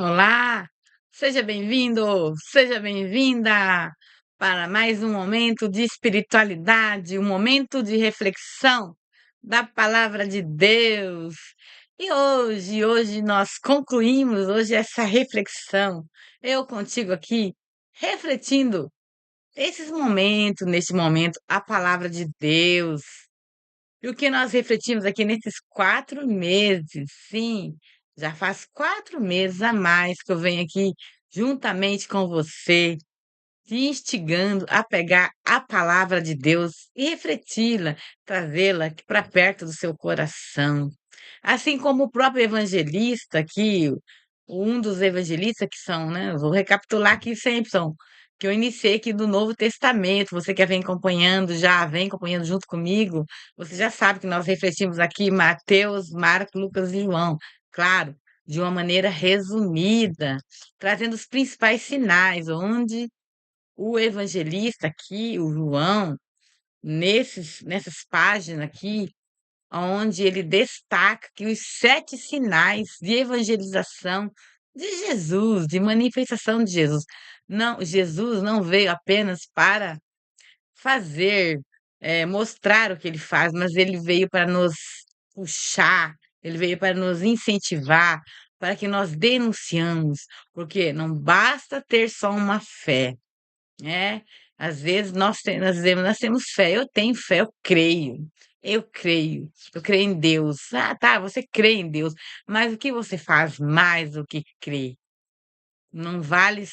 Olá, seja bem-vindo, seja bem-vinda para mais um momento de espiritualidade, um momento de reflexão da palavra de Deus. E hoje nós concluímos hoje essa reflexão. Eu contigo aqui refletindo neste momento, a palavra de Deus. E o que nós refletimos aqui nesses 4 meses, sim, já faz 4 meses a mais que eu venho aqui juntamente com você, te instigando a pegar a palavra de Deus e refleti-la, trazê-la para perto do seu coração. Assim como o próprio evangelista aqui, um dos evangelistas que são, né, eu vou recapitular aqui sempre, são que eu iniciei aqui do Novo Testamento, você que vem acompanhando, já vem acompanhando junto comigo, você já sabe que nós refletimos aqui Mateus, Marcos, Lucas e João. Claro, de uma maneira resumida, trazendo os principais sinais, onde o evangelista aqui, o João, nessas páginas aqui, onde ele destaca que os 7 sinais de evangelização de Jesus, de manifestação de Jesus. Não, Jesus não veio apenas para fazer, mostrar o que ele faz, mas ele veio para nos puxar, ele veio para nos incentivar, para que nós denunciamos, porque não basta ter só uma fé, é, às vezes nós dizemos: "Nós temos fé", eu tenho fé, eu creio em Deus. Ah, tá, você crê em Deus, mas o que você faz mais do que crer? Não vale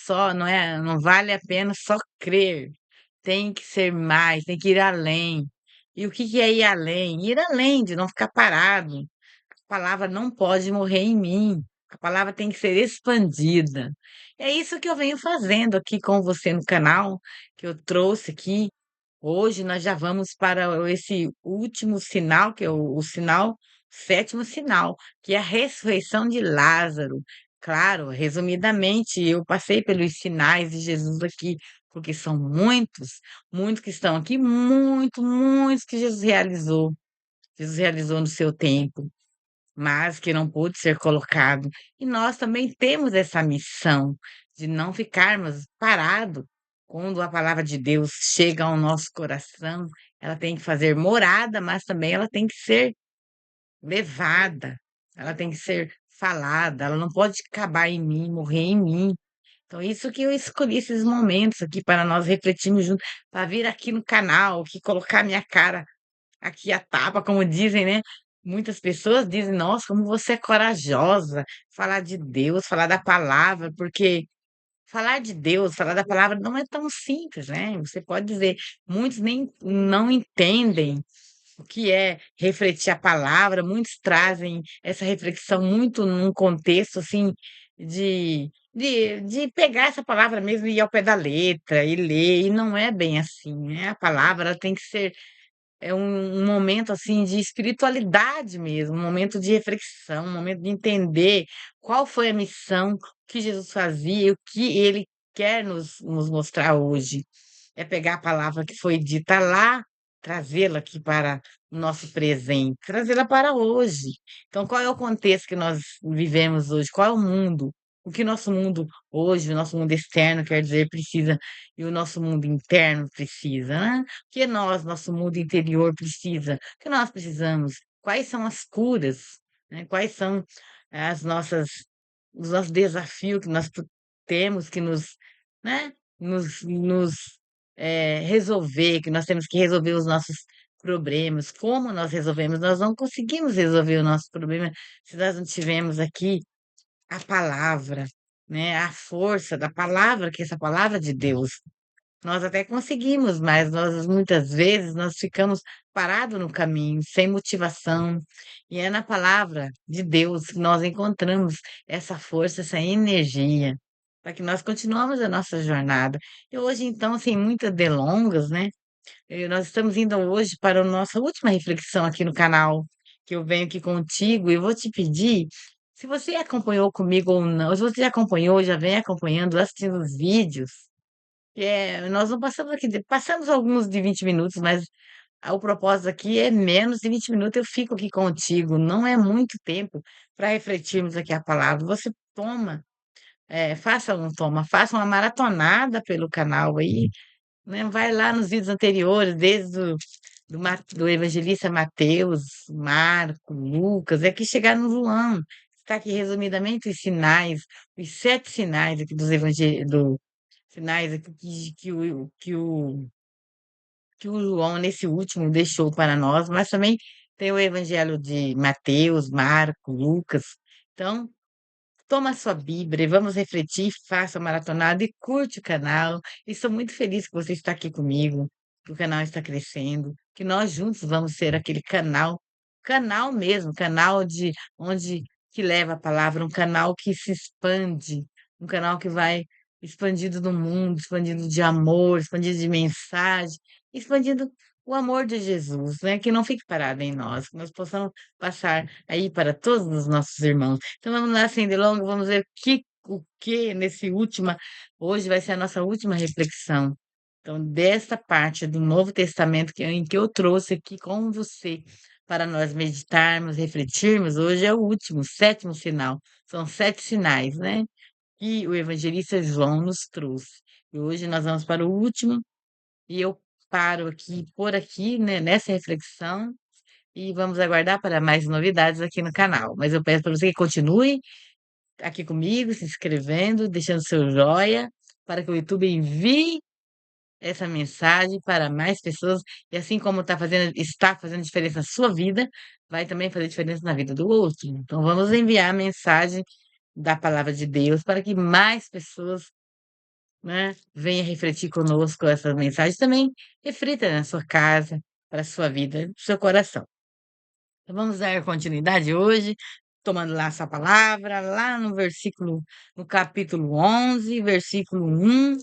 a pena só crer, tem que ser mais, tem que ir além. E o que que é ir além? Ir além de não ficar parado. A palavra não pode morrer em mim, a palavra tem que ser expandida. É isso que eu venho fazendo aqui com você no canal, que eu trouxe aqui. Hoje nós já vamos para esse último sinal, que é o sinal, sétimo sinal, que é a ressurreição de Lázaro. Claro, resumidamente, eu passei pelos sinais de Jesus aqui, porque são muitos, muitos que estão aqui, muitos que Jesus realizou no seu tempo, mas que não pôde ser colocado. E nós também temos essa missão de não ficarmos parado. Quando a palavra de Deus chega ao nosso coração, ela tem que fazer morada, mas também ela tem que ser levada, ela tem que ser falada, ela não pode acabar em mim, morrer em mim. Então, isso que eu escolhi esses momentos aqui para nós refletirmos juntos, para vir aqui no canal, que colocar minha cara aqui a tapa, como dizem, né. Muitas pessoas dizem: "Nossa, como você é corajosa, falar de Deus, falar da palavra", porque falar de Deus, falar da palavra não é tão simples, né. Você pode dizer, muitos nem não entendem o que é refletir a palavra, muitos trazem essa reflexão muito num contexto, assim, de pegar essa palavra mesmo e ir ao pé da letra e ler, e não é bem assim, né. A palavra ela tem que ser um momento, assim, de espiritualidade mesmo, um momento de reflexão, um momento de entender qual foi a missão, o que Jesus fazia, o que ele quer nos mostrar hoje. É pegar a palavra que foi dita lá, trazê-la aqui para o nosso presente, trazê-la para hoje. Então, qual é o contexto que nós vivemos hoje? Qual é o mundo? O que nosso mundo hoje, o nosso mundo externo, quer dizer, precisa e o nosso mundo interno precisa, né? O que nós, nosso mundo interior precisa? O que nós precisamos? Quais são as curas, né? Quais são as nossas os nossos desafios que nós temos que nos, né, resolver, que nós temos que resolver os nossos problemas. Como nós resolvemos? Nós não conseguimos resolver o nosso problema se nós não tivermos aqui a palavra, né, a força da palavra, que é essa palavra de Deus. Nós até conseguimos, mas nós muitas vezes nós ficamos parados no caminho, sem motivação, e é na palavra de Deus que nós encontramos essa força, essa energia, para que nós continuamos a nossa jornada. E hoje então, sem muitas delongas, né, nós estamos indo hoje para a nossa última reflexão aqui no canal, que eu venho aqui contigo e vou te pedir, se você acompanhou comigo ou não, se você já acompanhou, já vem acompanhando, assistindo os vídeos, nós não passamos aqui passamos alguns de 20 minutos, mas o propósito aqui é menos de 20 minutos, eu fico aqui contigo, não é muito tempo para refletirmos aqui a palavra. Você toma faça uma maratonada pelo canal aí, né? Vai lá nos vídeos anteriores, desde do evangelista Mateus, Marco, Lucas, é que chegar no João. Está aqui resumidamente os sinais, os 7 sinais aqui do sinais aqui que o João, nesse último, deixou para nós, mas também tem o evangelho de Mateus, Marco, Lucas. Então, toma a sua Bíblia e vamos refletir, faça a maratonada e curte o canal. E sou muito feliz que você está aqui comigo, que o canal está crescendo, que nós juntos vamos ser aquele canal mesmo, canal de onde que leva a palavra, um canal que se expande, um canal que vai expandido no mundo, expandido de amor, expandido de mensagem, expandindo o amor de Jesus, né? Que não fique parado em nós, que nós possamos passar aí para todos os nossos irmãos. Então vamos lá, sem delongas, vamos ver o que nesse última, hoje vai ser a nossa última reflexão. Então, desta parte do Novo Testamento em que eu trouxe aqui com você para nós meditarmos, refletirmos, hoje é o último, o sétimo sinal. São 7 sinais, né? Que o evangelista João nos trouxe. E hoje nós vamos para o último, e eu paro aqui, por aqui, né, nessa reflexão, e vamos aguardar para mais novidades aqui no canal. Mas eu peço para você que continue aqui comigo, se inscrevendo, deixando seu joia, para que o YouTube envie essa mensagem para mais pessoas, e assim como está fazendo diferença na sua vida, vai também fazer diferença na vida do outro. Então vamos enviar a mensagem da palavra de Deus para que mais pessoas, né, venha refletir conosco essa mensagem também, reflita na sua casa, para a sua vida, no seu coração. Então, vamos dar continuidade hoje, tomando lá essa palavra, lá no capítulo 11, versículo 1,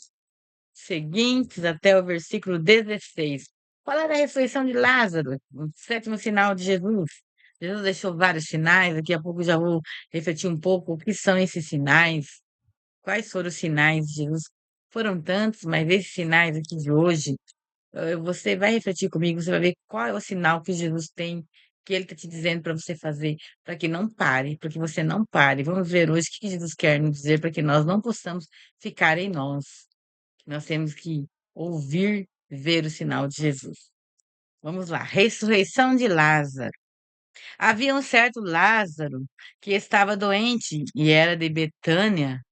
seguintes, até o versículo 16. Fala da ressurreição de Lázaro, o sétimo sinal de Jesus. Jesus deixou vários sinais, daqui a pouco eu já vou refletir um pouco o que são esses sinais, quais foram os sinais de Jesus. Foram tantos, mas esses sinais aqui de hoje, você vai refletir comigo, você vai ver qual é o sinal que Jesus tem, que ele está te dizendo para você fazer, para que não pare, para que você não pare. Vamos ver hoje o que Jesus quer nos dizer para que nós não possamos ficar em nós. Nós temos que ouvir, ver o sinal de Jesus. Vamos lá. Ressurreição de Lázaro. Havia um certo Lázaro que estava doente e era de Betânia,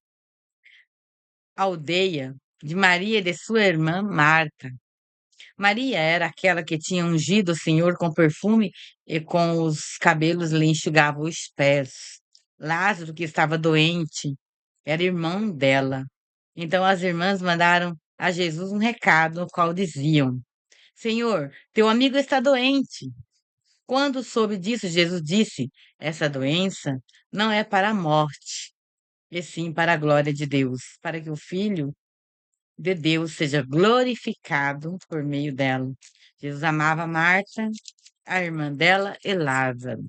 aldeia de Maria e de sua irmã Marta. Maria era aquela que tinha ungido o Senhor com perfume e com os cabelos lhe enxugava os pés. Lázaro, que estava doente, era irmão dela. Então as irmãs mandaram a Jesus um recado, no qual diziam: Senhor, teu amigo está doente. Quando soube disso, Jesus disse: Essa doença não é para a morte, e sim para a glória de Deus, para que o Filho de Deus seja glorificado por meio dela. Jesus amava Marta, a irmã dela e Lázaro.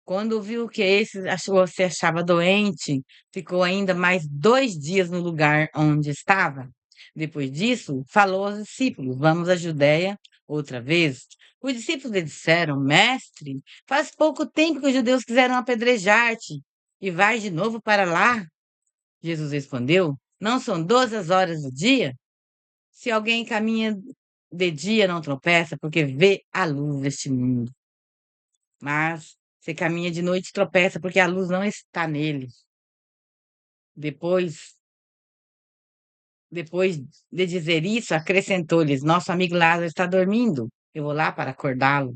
Quando viu que se achava doente, ficou ainda mais 2 dias no lugar onde estava. Depois disso, falou aos discípulos: Vamos à Judéia outra vez. Os discípulos lhe disseram: Mestre, faz pouco tempo que os judeus quiseram apedrejar-te e vais de novo para lá. Jesus respondeu: Não são 12 as horas do dia? Se alguém caminha de dia, não tropeça, porque vê a luz deste mundo. Mas se caminha de noite, tropeça, porque a luz não está nele. Depois, depois de dizer isso, acrescentou-lhes: Nosso amigo Lázaro está dormindo. Eu vou lá para acordá-lo.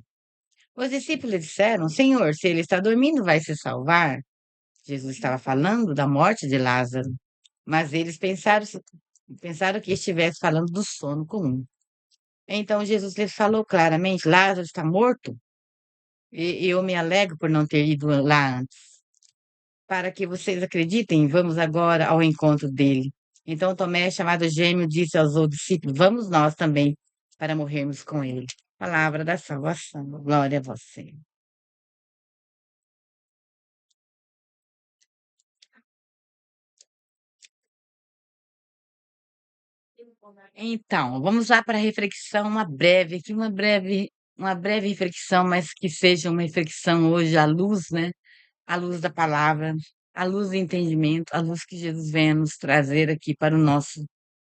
Os discípulos disseram: Senhor, se ele está dormindo, vai se salvar. Jesus estava falando da morte de Lázaro, mas eles pensaram que estivesse falando do sono comum. Então Jesus lhes falou claramente: Lázaro está morto, e eu me alegro por não ter ido lá antes. Para que vocês acreditem, vamos agora ao encontro dele. Então Tomé, chamado Gêmeo, disse aos outros discípulos: Vamos nós também para morrermos com ele. Palavra da salvação. Glória a você. Então, vamos lá para a reflexão, uma breve reflexão, mas que seja uma reflexão hoje à luz, né? À luz da palavra. a luz do entendimento, a luz que Jesus vem a nos trazer aqui para o nosso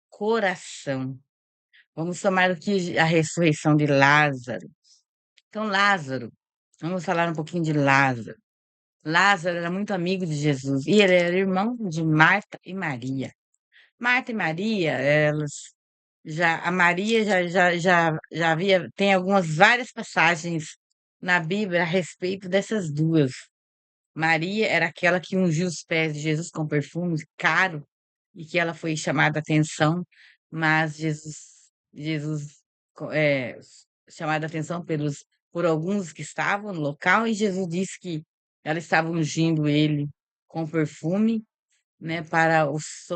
coração. Vamos tomar aqui a ressurreição de Lázaro. Então, Lázaro, vamos falar um pouquinho de Lázaro. Lázaro era muito amigo de Jesus e ele era irmão de Marta e Maria. Marta e Maria, elas a Maria já havia, tem algumas várias passagens na Bíblia a respeito dessas duas. Maria era aquela que ungiu os pés de Jesus com perfume caro e que ela foi chamada a atenção, mas Jesus chamada a atenção por alguns que estavam no local, e Jesus disse que ela estava ungindo ele com perfume, né, para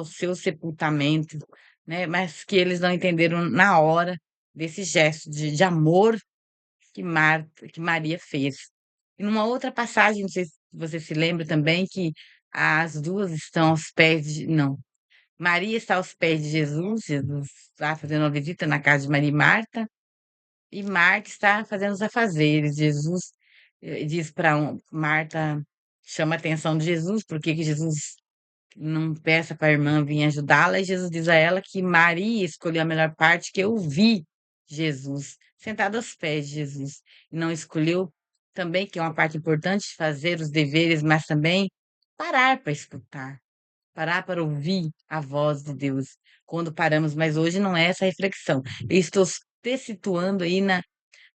seu sepultamento, né, mas que eles não entenderam na hora desse gesto de amor que Maria fez. E numa outra passagem, não sei se você se lembra também, que as duas estão aos pés de. Não. Maria está aos pés de Jesus, Jesus está fazendo uma visita na casa de Maria e Marta, e Marta está fazendo os afazeres. Jesus diz para Marta, chama a atenção de Jesus, porque que Jesus não peça para a irmã vir ajudá-la, e Jesus diz a ela que Maria escolheu a melhor parte, que eu vi Jesus sentado aos pés de Jesus. E não escolheu também, que é uma parte importante, fazer os deveres, mas também parar para escutar, parar para ouvir a voz de Deus quando paramos. Mas hoje não é essa a reflexão. Eu estou te situando aí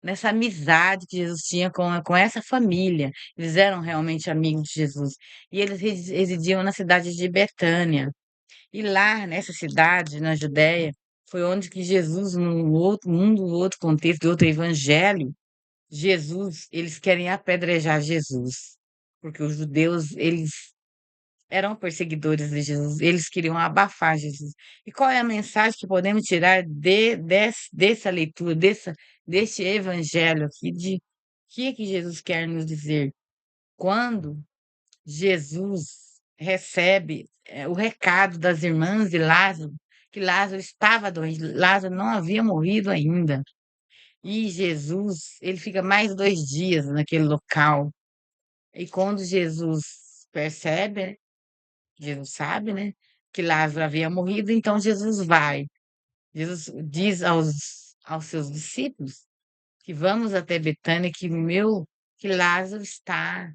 nessa amizade que Jesus tinha com essa família. Eles eram realmente amigos de Jesus. E eles residiam na cidade de Betânia. E lá, nessa cidade, na Judéia, foi onde que Jesus, num outro contexto, de outro evangelho, Jesus, eles querem apedrejar Jesus. Porque os judeus, eles eram perseguidores de Jesus, eles queriam abafar Jesus. E qual é a mensagem que podemos tirar dessa leitura, desse evangelho aqui, de que Jesus quer nos dizer? Quando Jesus recebe o recado das irmãs de Lázaro, que Lázaro estava doente, Lázaro não havia morrido ainda. E Jesus, ele fica mais 2 dias naquele local. E quando Jesus percebe, Jesus sabe, né, que Lázaro havia morrido, então Jesus vai. Jesus diz aos seus discípulos que vamos até Betânia, que Lázaro está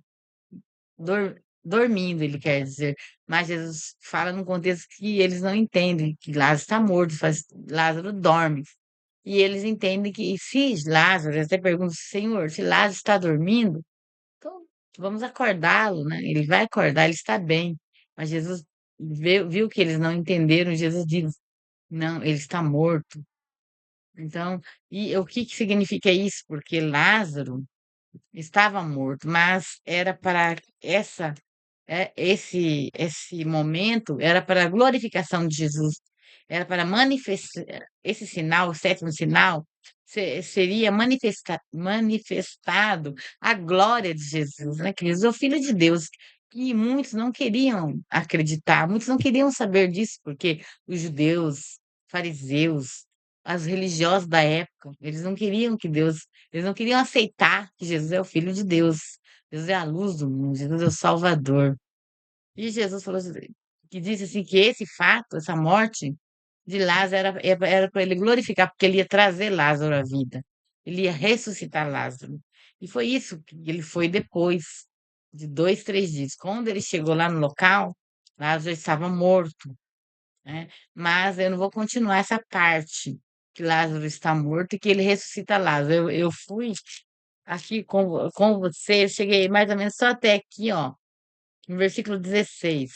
dormindo, ele quer dizer. Mas Jesus fala num contexto que eles não entendem, que Lázaro está morto, Lázaro dorme. E eles entendem que se Lázaro, eles até perguntam, Senhor, se Lázaro está dormindo, então vamos acordá-lo, né? Ele vai acordar, ele está bem. Mas Jesus viu que eles não entenderam, Jesus diz, não, ele está morto. Então, e o que que significa isso? Porque Lázaro estava morto, mas era para esse momento era para a glorificação de Jesus, era para manifestar esse sinal, o sétimo sinal, seria manifestado a glória de Jesus, né? Que Jesus é o Filho de Deus. E muitos não queriam acreditar, muitos não queriam saber disso, porque os judeus, fariseus, as religiosas da época, eles não queriam aceitar que Jesus é o Filho de Deus. Jesus é a luz do mundo, Jesus é o Salvador. E Jesus falou assim, que disse assim que esse fato, essa morte de Lázaro era para ele glorificar, porque ele ia trazer Lázaro à vida. Ele ia ressuscitar Lázaro. E foi isso que ele foi depois de 2, 3 dias. Quando ele chegou lá no local, Lázaro estava morto, né? Mas eu não vou continuar essa parte que Lázaro está morto e que ele ressuscita Lázaro. Eu fui aqui com você, eu cheguei mais ou menos só até aqui, ó, no versículo 16.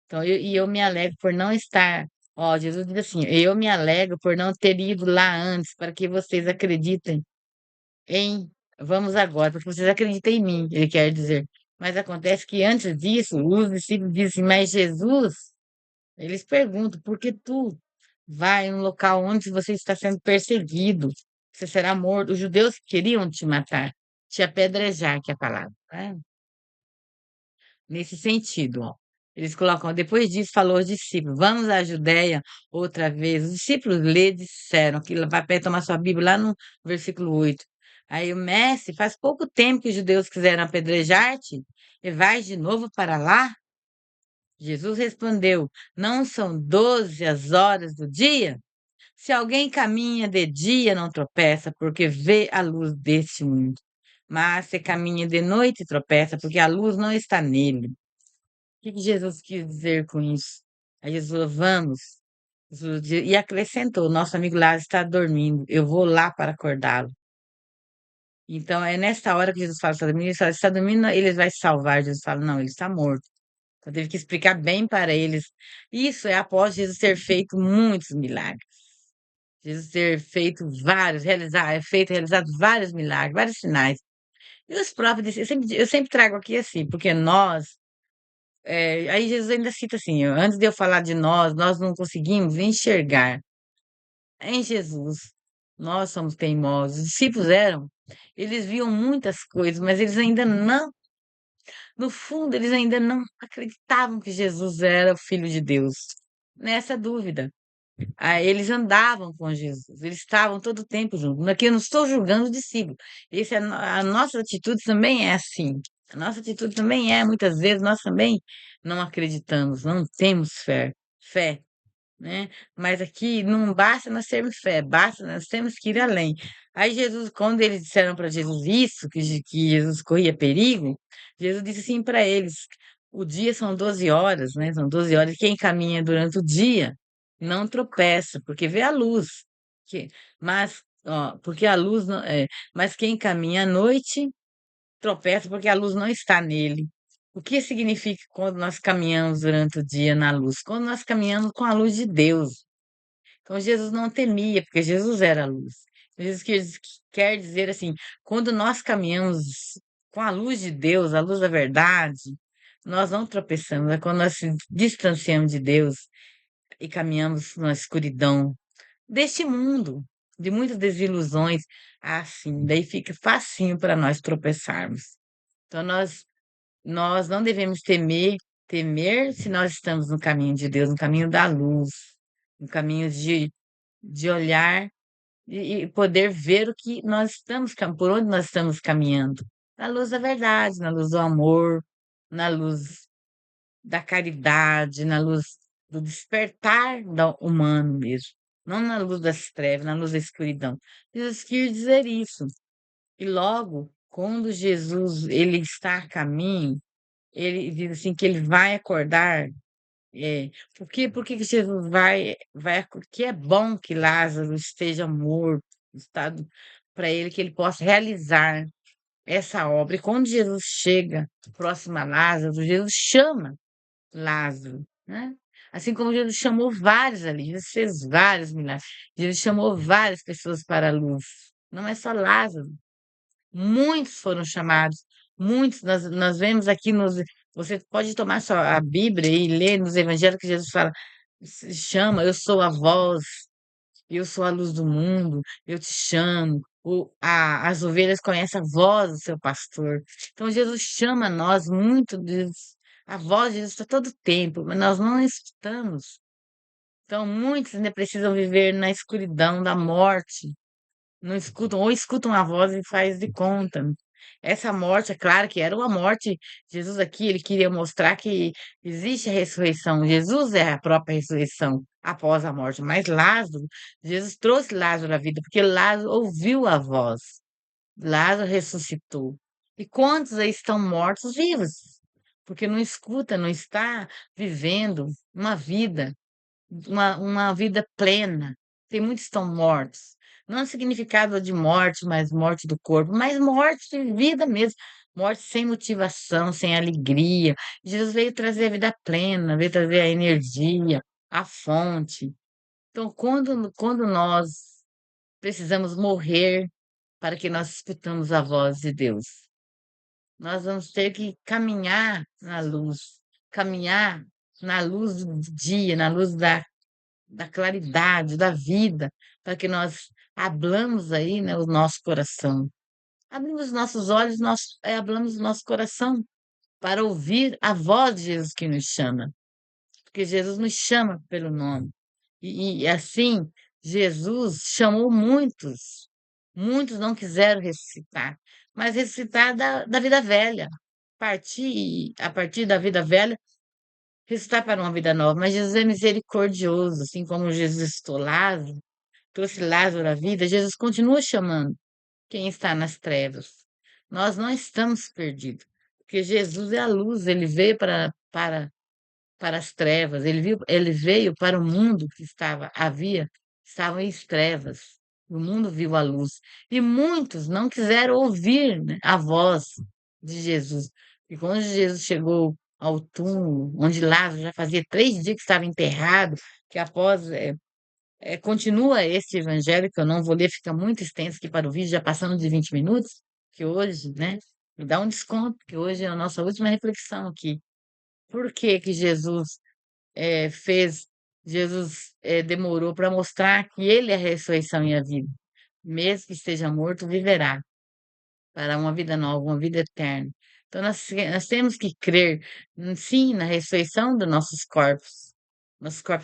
Então, eu me alegro por não estar. Ó, Jesus diz assim: eu me alegro por não ter ido lá antes, para que vocês acreditem em. Vamos agora, para que vocês acreditem em mim, ele quer dizer. Mas acontece que antes disso, os discípulos dizem: mas Jesus, eles perguntam, por que tu vai em um local onde você está sendo perseguido? Você será morto. Os judeus queriam te matar, te apedrejar, que é a palavra, né? Nesse sentido, ó. Eles colocam, depois disso falou aos discípulos, vamos à Judéia outra vez. Os discípulos lhe disseram, que vai para tomar sua Bíblia lá no versículo 8. Aí o mestre, faz pouco tempo que os judeus quiseram apedrejar-te, e vais de novo para lá? Jesus respondeu: Não são 12 as horas do dia? Se alguém caminha de dia, não tropeça, porque vê a luz deste mundo. Mas se caminha de noite, tropeça, porque a luz não está nele. O que Jesus quis dizer com isso? Aí Jesus falou, vamos. E acrescentou, nosso amigo Lázaro está dormindo, eu vou lá para acordá-lo. Então, é nessa hora que Jesus fala, está dormindo, ele fala, está dormindo, ele vai se salvar. Jesus fala, não, ele está morto. Então, teve que explicar bem para eles. Isso é após Jesus ter feito muitos milagres. Jesus ter feito vários, realizado vários milagres, vários sinais. E os próprios, eu sempre trago aqui assim, porque aí Jesus ainda cita assim, antes de eu falar de nós não conseguimos enxergar em Jesus. Nós somos teimosos. Os discípulos eles viam muitas coisas, mas eles ainda não, no fundo, eles ainda não acreditavam que Jesus era o Filho de Deus. Nessa dúvida. Eles andavam com Jesus, eles estavam todo o tempo juntos. Aqui eu não estou julgando o discípulo. A nossa atitude também é assim. A nossa atitude também muitas vezes, nós também não acreditamos, não temos fé, né? Mas aqui não basta nós termos fé, basta nós temos que ir além. Aí Jesus, quando eles disseram para Jesus isso, que Jesus corria perigo, Jesus disse assim para eles: o dia são 12 horas, né? São 12 horas, e quem caminha durante o dia não tropeça, porque vê a luz. Que, porque a luz não, mas quem caminha à noite tropeça porque a luz não está nele. O que significa quando nós caminhamos durante o dia na luz? Quando nós caminhamos com a luz de Deus. Então Jesus não temia, porque Jesus era a luz. Jesus quer dizer assim, quando nós caminhamos com a luz de Deus, a luz da verdade, nós não tropeçamos. É quando nós se distanciamos de Deus e caminhamos na escuridão deste mundo, de muitas desilusões, assim, daí fica facinho para nós tropeçarmos. Então nós não devemos temer se nós estamos no caminho de Deus, no caminho da luz, no caminho de olhar e poder ver o que nós estamos, por onde nós estamos caminhando. Na luz da verdade, na luz do amor, na luz da caridade, na luz do despertar humano mesmo. Não na luz das trevas, na luz da escuridão. Jesus quis dizer isso. E logo, quando Jesus ele está a caminho, ele diz assim que ele vai acordar. Por que que Jesus que é bom que Lázaro esteja morto, estado para ele que ele possa realizar essa obra. E quando Jesus chega próximo a Lázaro, Jesus chama Lázaro, né? Assim como Jesus chamou vários ali, Jesus fez vários milagres. Jesus chamou várias pessoas para a luz. Não é só Lázaro. Muitos foram chamados, muitos. Nós vemos aqui você pode tomar só a Bíblia e ler nos evangelhos que Jesus fala, chama, eu sou a voz, eu sou a luz do mundo, eu te chamo. As ovelhas conhecem a voz do seu pastor. Então Jesus chama nós muito, a voz de Jesus está todo tempo, mas nós não escutamos. Então muitos ainda precisam viver na escuridão da morte, não escutam, ou escutam a voz e faz de conta. Essa morte, é claro que era uma morte. Jesus aqui, ele queria mostrar que existe a ressurreição. Jesus é a própria ressurreição após a morte. Mas Lázaro, Jesus trouxe Lázaro à vida, porque Lázaro ouviu a voz. Lázaro ressuscitou. E quantos aí estão mortos vivos? Porque não escuta, não está vivendo uma vida plena. Tem muitos que estão mortos. Não é significado de morte, mas morte do corpo, mas morte de vida mesmo. Morte sem motivação, sem alegria. Jesus veio trazer a vida plena, veio trazer a energia, a fonte. Então, quando nós precisamos morrer para que nós escutamos a voz de Deus, nós vamos ter que caminhar na luz do dia, na luz da claridade, da vida, para que nós ablamos aí, né, o nosso coração. Abrimos os nossos olhos, ablamos o nosso coração para ouvir a voz de Jesus que nos chama, porque Jesus nos chama pelo nome. E assim, Jesus chamou muitos, muitos não quiseram ressuscitar, mas ressuscitar da vida velha, a partir da vida velha ressuscitar para uma vida nova. Mas Jesus é misericordioso, assim como Jesus ressuscitou Lázaro, trouxe Lázaro à vida, Jesus continua chamando quem está nas trevas. Nós não estamos perdidos, porque Jesus é a luz, ele veio para as trevas, ele veio para o mundo que estavam em trevas. O mundo viu a luz. E muitos não quiseram ouvir, né, a voz de Jesus. E quando Jesus chegou ao túmulo, onde Lázaro já fazia 3 dias que estava enterrado, que após continua esse evangelho, que eu não vou ler, fica muito extenso aqui para o vídeo, já passando de 20 minutos, que hoje, né, me dá um desconto, que hoje é a nossa última reflexão aqui. Por que que fez, Jesus demorou para mostrar que ele é a ressurreição e a vida. Mesmo que esteja morto, viverá para uma vida nova, uma vida eterna. Então, nós temos que crer, sim, na ressurreição dos nossos corpos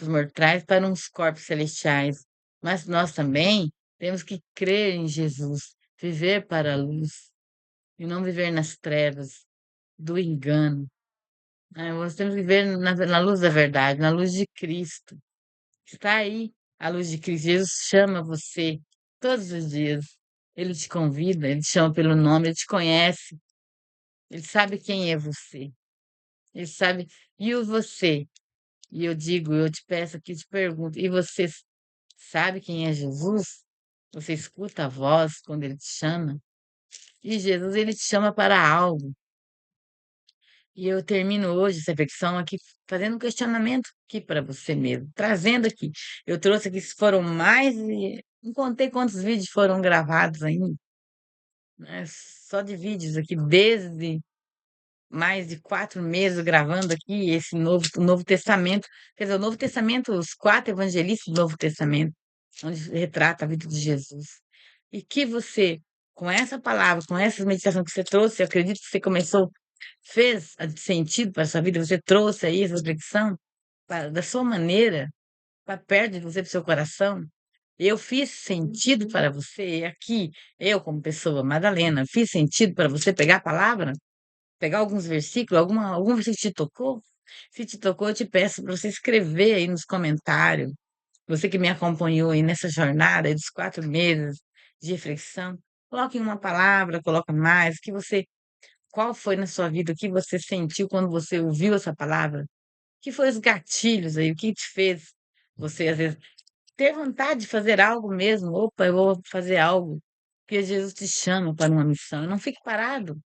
mortais para uns corpos celestiais. Mas nós também temos que crer em Jesus, viver para a luz e não viver nas trevas do engano. Nós temos que viver na luz da verdade, na luz de Cristo. Está aí a luz de Cristo. Jesus chama você todos os dias. Ele te convida, ele te chama pelo nome, ele te conhece, ele sabe quem é você. Ele sabe. E o você? E eu digo, eu te peço aqui, te pergunto, e você sabe quem é Jesus? Você escuta a voz quando ele te chama? E Jesus, ele te chama para algo. E eu termino hoje essa reflexão aqui fazendo um questionamento aqui para você mesmo, trazendo aqui. Eu trouxe aqui, foram mais de, não contei quantos vídeos foram gravados ainda, né? Só de vídeos aqui, desde mais de 4 meses gravando aqui esse o Novo Testamento. Quer dizer, o Novo Testamento, os 4 evangelistas do Novo Testamento, onde retrata a vida de Jesus. E que você, com essa palavra, com essa meditação que você trouxe, eu acredito que você começou, fez sentido para a sua vida, você trouxe aí essa reflexão da sua maneira, para perto de você, para o seu coração. Eu fiz sentido para você, e aqui, eu como pessoa, Madalena, fiz sentido para você pegar a palavra? Pegar alguns versículos, algum versículo que te tocou? Se te tocou, eu te peço para você escrever aí nos comentários. Você que me acompanhou aí nessa jornada aí dos 4 meses de reflexão, coloque uma palavra, coloca mais, qual foi na sua vida, o que você sentiu quando você ouviu essa palavra? O que foi os gatilhos aí? O que te fez você, às vezes, ter vontade de fazer algo mesmo? Opa, eu vou fazer algo. Porque Jesus te chama para uma missão. Não fique parado.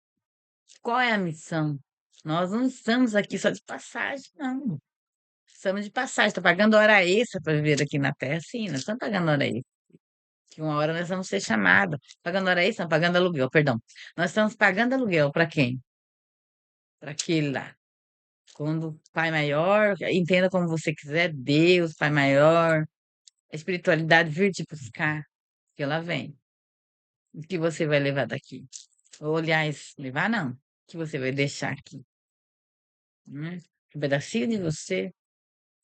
Qual é a missão? Nós não estamos aqui só de passagem, não. Estamos de passagem, está pagando hora extra para viver aqui na Terra, sim, nós estamos pagando hora extra. Que uma hora nós vamos ser chamados. Pagando hora extra, não, pagando aluguel, perdão. Nós estamos pagando aluguel para quem? Para aquele lá. Quando o Pai Maior, entenda como você quiser, Deus, Pai Maior, a espiritualidade vir te buscar, que ela vem. O que você vai levar daqui? Ou, aliás, levar não. O que você vai deixar aqui? Né? Um pedacinho de você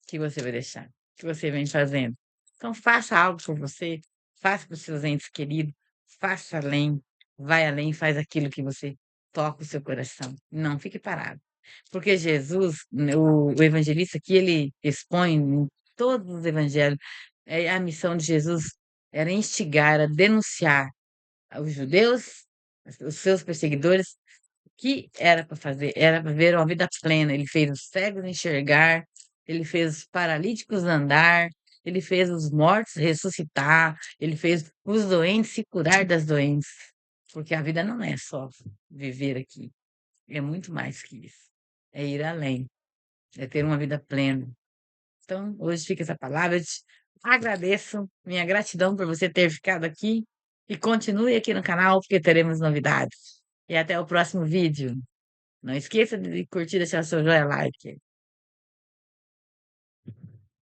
que você vai deixar, que você vem fazendo. Então, faça algo por você, faça para os seus entes queridos, faça além, vai além, faz aquilo que você toca o seu coração. Não fique parado. Porque Jesus, né, o evangelista aqui, ele expõe em todos os evangelhos, a missão de Jesus era instigar, a denunciar aos judeus, os seus perseguidores, que era para fazer? Era para ver uma vida plena. Ele fez os cegos enxergar, ele fez os paralíticos andar, ele fez os mortos ressuscitar, ele fez os doentes se curar das doenças. Porque a vida não é só viver aqui, é muito mais que isso. É ir além, é ter uma vida plena. Então, hoje fica essa palavra. Eu te agradeço, minha gratidão por você ter ficado aqui e continue aqui no canal, porque teremos novidades. E até o próximo vídeo. Não esqueça de curtir e deixar seu joinha like.